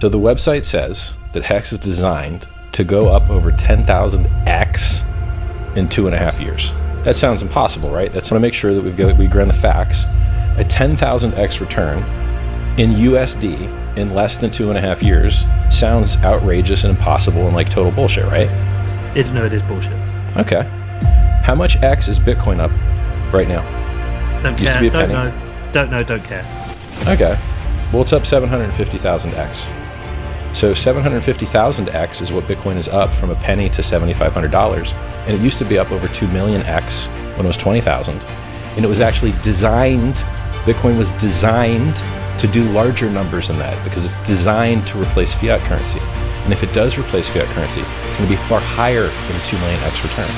So the website says that Hex is designed to go up over 10,000x in 2.5 years. That sounds impossible, right? That's want to make sure that we agree on the facts. A 10,000x return in USD in less than 2.5 years sounds outrageous and impossible and like total bullshit, right? No, it is bullshit. Okay. How much X is Bitcoin up right now? Don't Used care. to be a penny. Don't know. Don't care. Okay. Well, it's up 750,000x. So 750,000x is what Bitcoin is up from a penny to $7,500. And it used to be up over 2 million X when it was 20,000. And it was actually designed, Bitcoin was designed to do larger numbers than that because it's designed to replace fiat currency. And if it does replace fiat currency, it's going to be far higher than 2 million X return.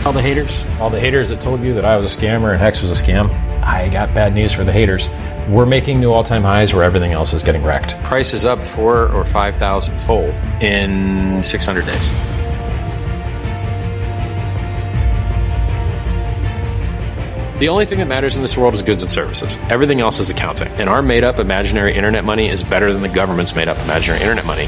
All the haters that told you that I was a scammer and Hex was a scam, I got bad news for the haters. We're making new all-time highs where everything else is getting wrecked. Price is up 4,000 or 5,000 fold in 600 days. The only thing that matters in this world is goods and services. Everything else is accounting. And our made-up imaginary internet money is better than the government's made-up imaginary internet money.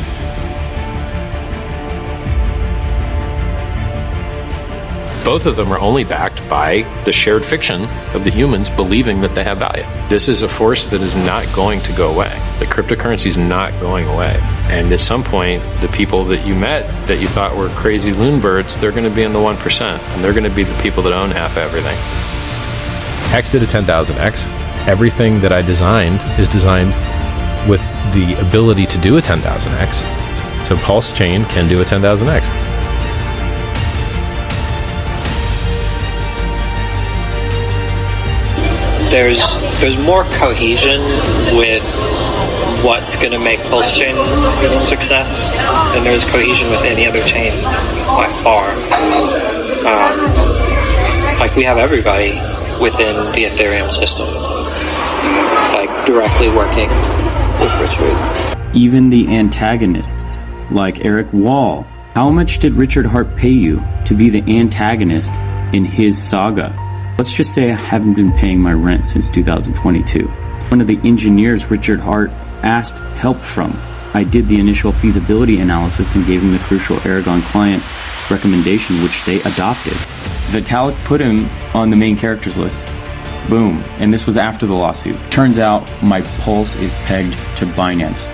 Both of them are only backed by the shared fiction of the humans believing that they have value. This is a force that is not going to go away. The cryptocurrency is not going away. And at some point, the people that you met that you thought were crazy loon birds, they're going to be in the 1%. And they're going to be the people that own half everything. Hex did a 10,000x. Everything that I designed is designed with the ability to do a 10,000x. So Pulse Chain can do a 10,000x. There's more cohesion with what's going to make Pulse Chain a success than there's cohesion with any other chain by far. Like we have everybody within the Ethereum system, like directly working with Richard. Even the antagonists, like Eric Wall. How much did Richard Hart pay you to be the antagonist in his saga? Let's just say I haven't been paying my rent since 2022. One of the engineers Richard Hart asked help from. I did the initial feasibility analysis and gave him the crucial Aragon client recommendation, which they adopted. Vitalik put him on the main characters list. Boom. And this was after the lawsuit. Turns out my Pulse is pegged to Binance.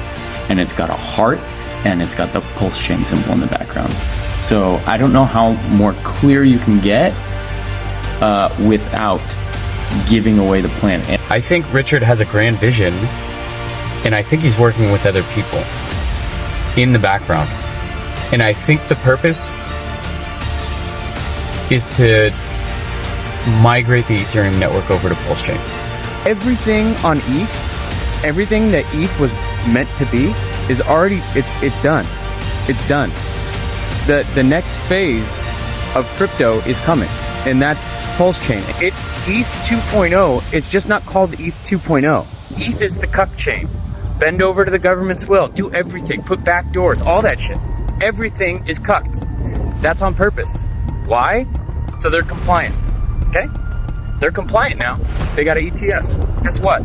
And it's got a heart and it's got the Pulse Chain symbol in the background. So I don't know how more clear you can get without giving away the plan. And I think Richard has a grand vision, and I think he's working with other people in the background. And I think the purpose is to migrate the Ethereum network over to Pulse Chain. Everything on ETH, everything that ETH was meant to be, is already it's done. It's done. The next phase of crypto is coming, and that's Pulse Chain. It's ETH 2.0. It's just not called ETH 2.0. ETH is the cuck chain. Bend over to the government's will. Do everything. Put back doors. All that shit. Everything is cucked. That's on purpose. Why? So they're compliant. Okay? They're compliant now. They got an ETF. Guess what?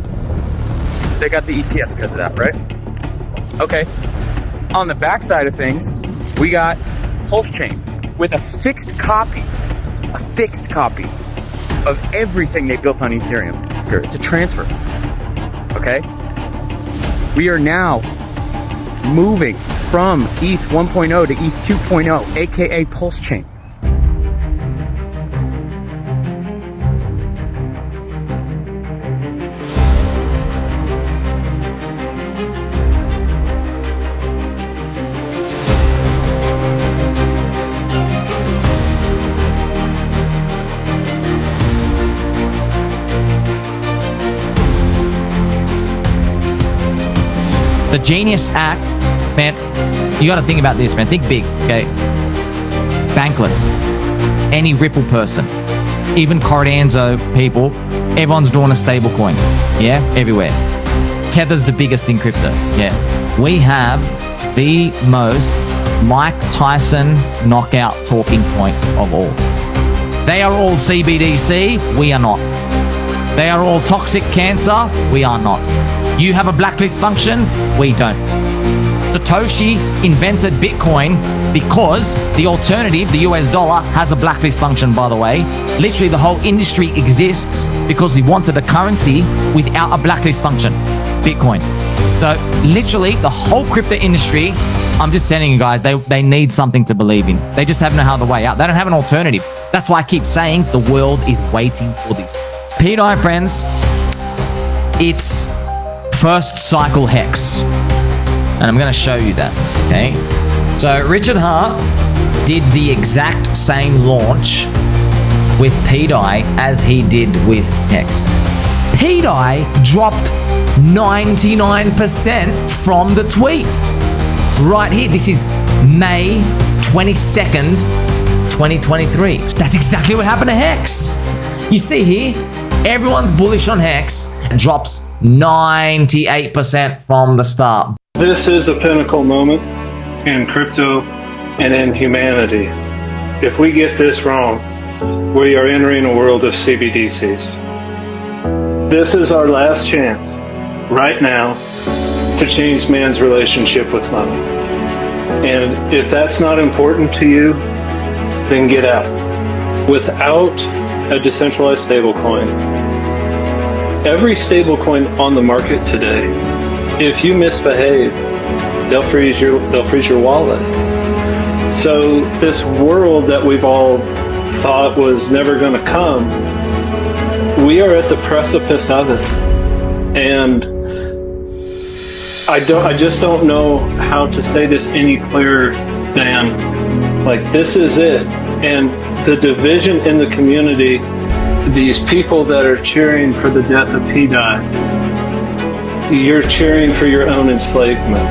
They got the ETF because of that, right? Okay. On the backside of things, we got Pulse Chain with a fixed copy of everything they built on Ethereum. Here, it's a transfer. Okay? We are now moving from ETH 1.0 to ETH 2.0, aka Pulse Chain. The Genius Act, man, you got to think about this, man. Think big, okay? Bankless. Any Ripple person. Even Cardano people. Everyone's doing a stable coin. Yeah? Everywhere. Tether's the biggest in crypto. Yeah. We have the most Mike Tyson knockout talking point of all. They are all CBDC. We are not. They are all toxic cancer. We are not. You have a blacklist function, we don't. Satoshi invented Bitcoin because the alternative, the US dollar, has a blacklist function, by the way. Literally, the whole industry exists because we wanted a currency without a blacklist function, Bitcoin. So literally, the whole crypto industry, I'm just telling you guys, they need something to believe in. They just have no other way out. They don't have an alternative. That's why I keep saying the world is waiting for this. pDai, friends, it's first cycle hex. And I'm going to show you that, okay? So Richard Hart did the exact same launch with pDai as he did with Hex. pDai dropped 99% from the tweet. Right here, this is May 22nd, 2023. That's exactly what happened to Hex. You see here, everyone's bullish on Hex and drops 98% from the start. This is a pinnacle moment in crypto and in humanity. If we get this wrong, we are entering a world of CBDCs. This is our last chance, right now, to change man's relationship with money. And if that's not important to you, then get out. Without a decentralized stablecoin, every stablecoin on the market today, if you misbehave, they'll freeze your wallet. So this world that we've all thought was never going to come, we are at the precipice of it. And I just don't know how to say this any clearer than, like, this is it. And the division in the community, these people that are cheering for the death of pDai, you're cheering for your own enslavement.